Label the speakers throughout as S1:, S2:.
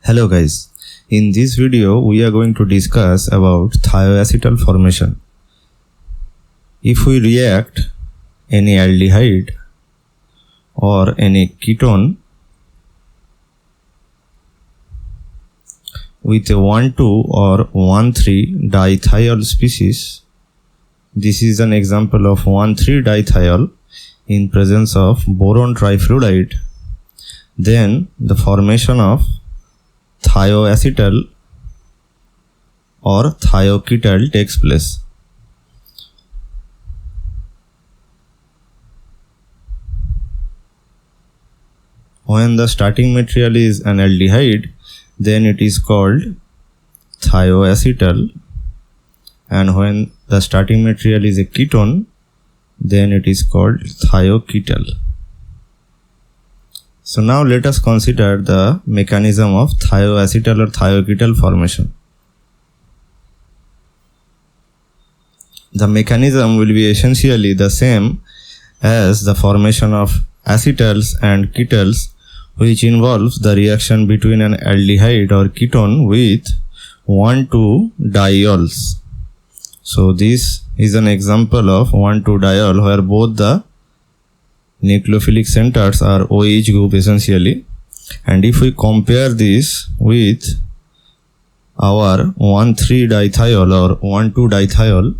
S1: Hello guys, in this video we are going to discuss about thioacetal formation. If we react any aldehyde or any ketone with a 1,2 or 1,3 dithiol species, this is an example of 1,3 dithiol in presence of boron trifluoride, then the formation of thioacetal or thioketal takes place. When the starting material is an aldehyde, then it is called thioacetal, and when the starting material is a ketone, then it is called thioketal. So now let us consider the mechanism of thioacetal or thioketal formation. The mechanism will be essentially the same as the formation of acetals and ketals, which involves the reaction between an aldehyde or ketone with 1,2 diols. So this is an example of 1,2 diol where both the nucleophilic centers are OH group essentially, and if we compare this with our 1,3 dithiol or 1,2 dithiol,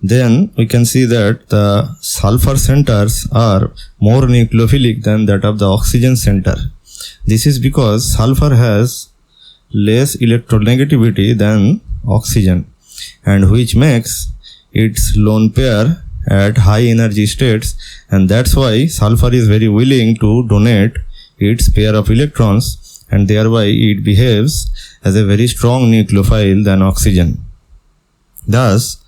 S1: then we can see that the sulfur centers are more nucleophilic than that of the oxygen center. This is because sulfur has less electronegativity than oxygen, and which makes its lone pair at high energy states, and that's why sulfur is very willing to donate its pair of electrons, and thereby it behaves as a very strong nucleophile than oxygen. Thus,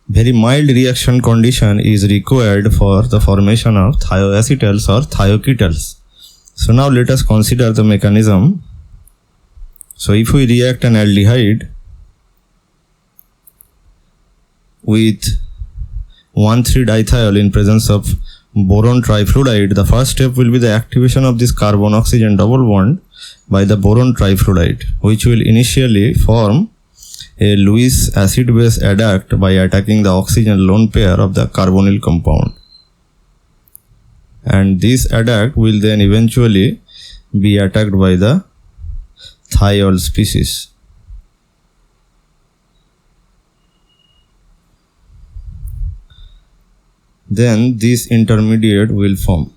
S1: very mild reaction condition is required for the formation of thioacetals or thioketals. So now let us consider the mechanism. So if we react an aldehyde with 1,3 dithiol in presence of boron trifluoride, the first step will be the activation of this carbon-oxygen double bond by the boron trifluoride, which will initially form a Lewis acid-base adduct by attacking the oxygen lone pair of the carbonyl compound. And this adduct will then eventually be attacked by the thiol species. Then this intermediate will form.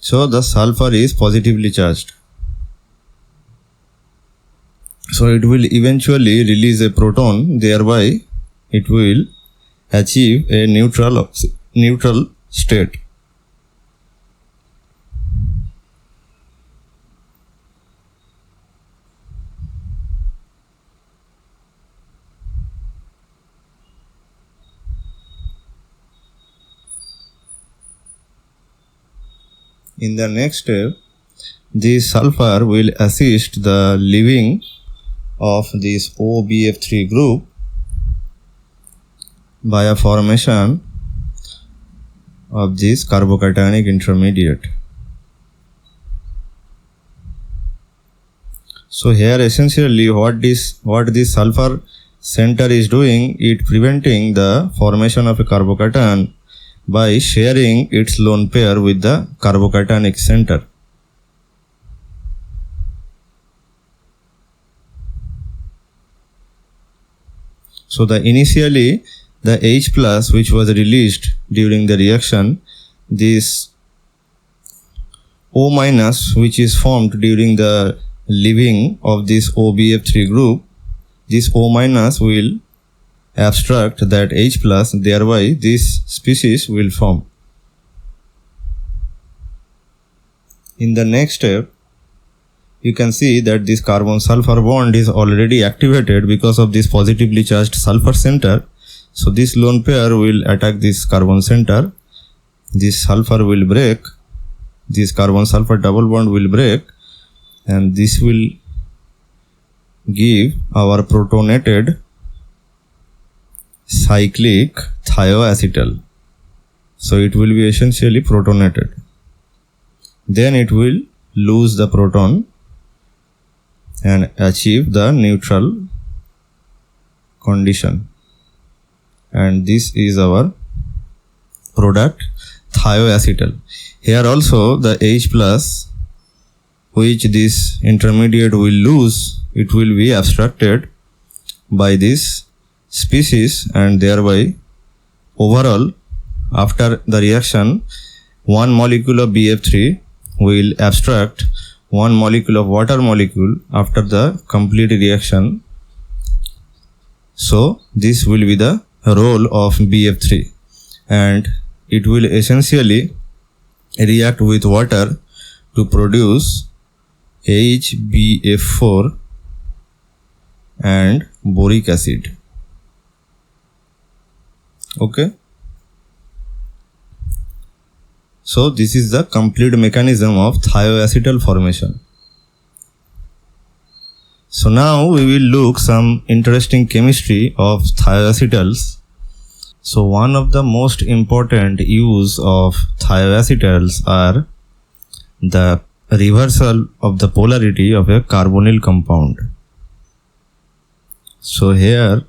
S1: So the sulfur is positively charged. So it will eventually release a proton, thereby it will achieve a neutral state. In the next step, this sulfur will assist the leaving of this OBF3 group by a formation of this carbocationic intermediate. So here essentially what this sulfur center is doing, it preventing the formation of a carbocation by sharing its lone pair with the carbocationic center. So initially the H plus which was released during the reaction, this O minus which is formed during the leaving of this OBF3 group, this O minus will abstract that H plus, thereby this species will form. In the next step, you can see that this carbon sulfur bond is already activated because of this positively charged sulfur center. So this lone pair will attack this carbon center, this sulfur will break, this carbon sulfur double bond will break, and this will give our protonated cyclic thioacetal. So it will be essentially protonated. Then it will lose the proton and achieve the neutral condition. And this is our product thioacetal. Here also the H plus, which this intermediate will lose, it will be abstracted by this species, and thereby overall after the reaction, one molecule of BF3 will abstract one molecule of water molecule after the complete reaction. So this will be the role of BF3, and it will essentially react with water to produce HbF4 and boric acid. Okay. So this is the complete mechanism of thioacetal formation. So now we will look some interesting chemistry of thioacetals. So one of the most important use of thioacetals are the reversal of the polarity of a carbonyl compound. So here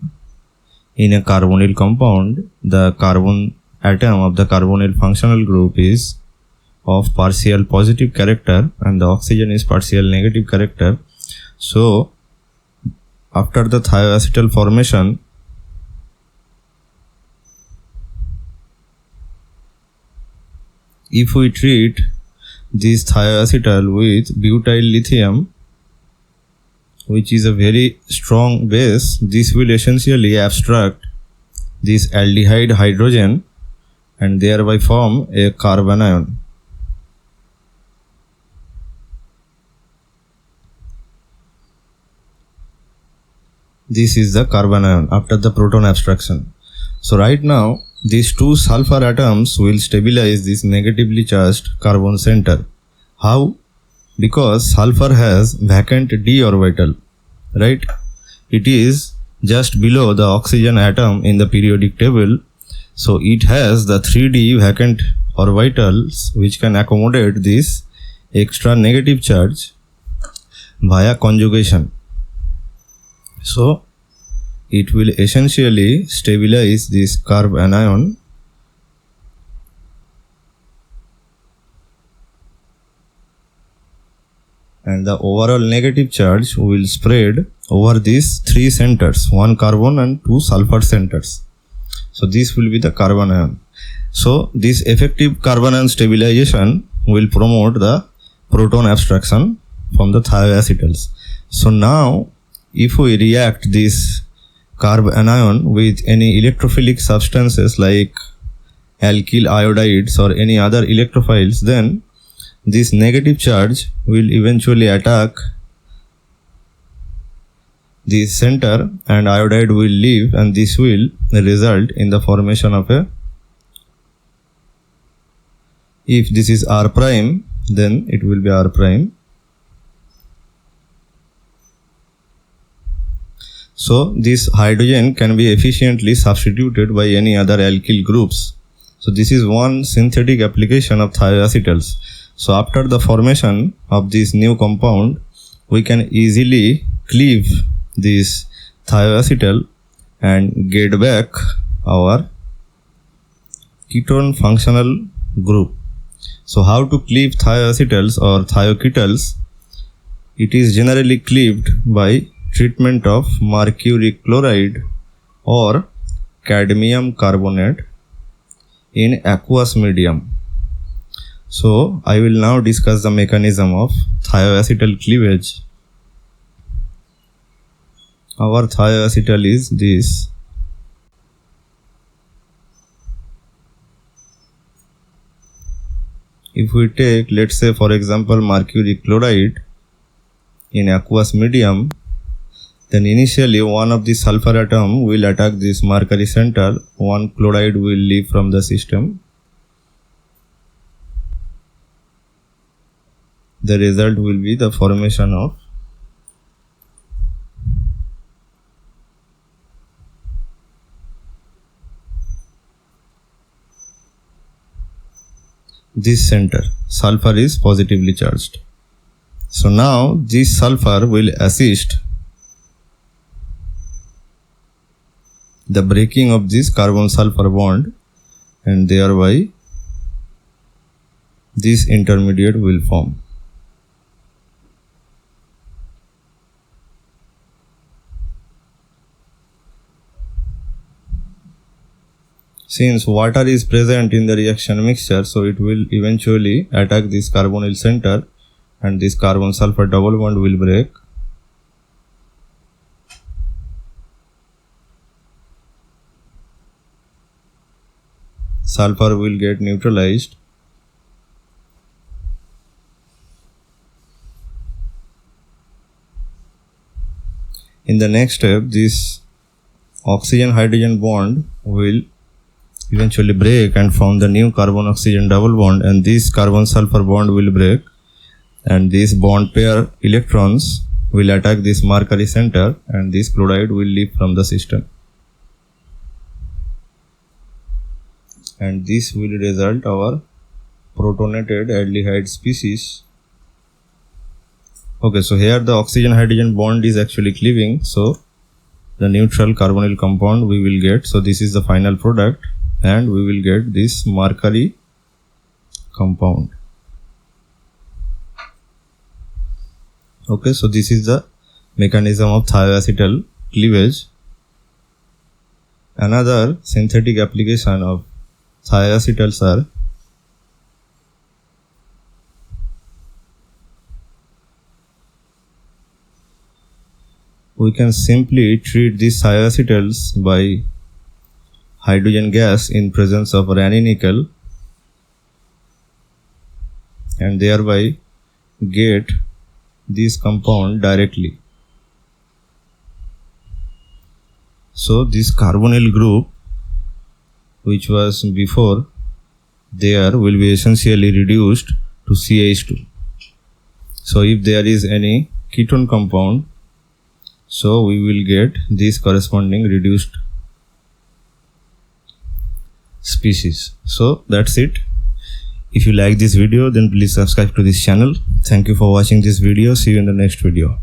S1: in a carbonyl compound, the carbon atom of the carbonyl functional group is of partial positive character and the oxygen is partial negative character. So after the thioacetal formation, if we treat this thioacetal with butyl lithium, which is a very strong base, this will essentially abstract this aldehyde hydrogen and thereby form a carbanion. This is the carbanion after the proton abstraction. So right now these two sulfur atoms will stabilize this negatively charged carbon center. How? Because sulfur has vacant d orbital, right? It is just below the oxygen atom in the periodic table. So it has the 3d vacant orbitals which can accommodate this extra negative charge via conjugation. So it will essentially stabilize this carbanion and the overall negative charge will spread over these three centers, one carbon and two sulfur centers. So this will be the carbanion. So this effective carbanion stabilization will promote the proton abstraction from the thioacetals. So now if we react this carbanion with any electrophilic substances like alkyl iodides or any other electrophiles, then this negative charge will eventually attack the center and iodide will leave, and this will result in the formation of a, if this is R prime, then it will be R prime. So this hydrogen can be efficiently substituted by any other alkyl groups. So this is one synthetic application of thioacetals. So after the formation of this new compound, we can easily cleave this thioacetal and get back our ketone functional group. So how to cleave thioacetals or thioketals? It is generally cleaved by treatment of mercury chloride or cadmium carbonate in aqueous medium. So I will now discuss the mechanism of thioacetal cleavage. Our thioacetal is this. If we take, let's say for example, mercury chloride in aqueous medium, then initially one of the sulfur atom will attack this mercury center, one chloride will leave from the system. the result will be the formation of this center. Sulfur is positively charged. So now this sulfur will assist the breaking of this carbon sulfur bond, and thereby this intermediate will form. Since water is present in the reaction mixture, so it will eventually attack this carbonyl center and this carbon sulfur double bond will break. Sulfur will get neutralized. In the next step, this oxygen hydrogen bond will eventually break and form the new carbon oxygen double bond, and this carbon sulfur bond will break, and these bond pair electrons will attack this mercury center, and this chloride will leave from the system, and this will result our protonated aldehyde species. Okay, so here the oxygen hydrogen bond is actually cleaving, so the neutral carbonyl compound we will get. So this is the final product, and we will get this mercury compound. Okay, so this is the mechanism of thioacetal cleavage. Another synthetic application of thioacetals are we can simply treat these thioacetals by hydrogen gas in presence of ranitidine and thereby get this compound directly. So this carbonyl group which was before there will be essentially reduced to CH2. So if there is any ketone compound, so we will get this corresponding reduced species. So that's it. If you like this video, then please subscribe to this channel. Thank you for watching this video. See you in the next video.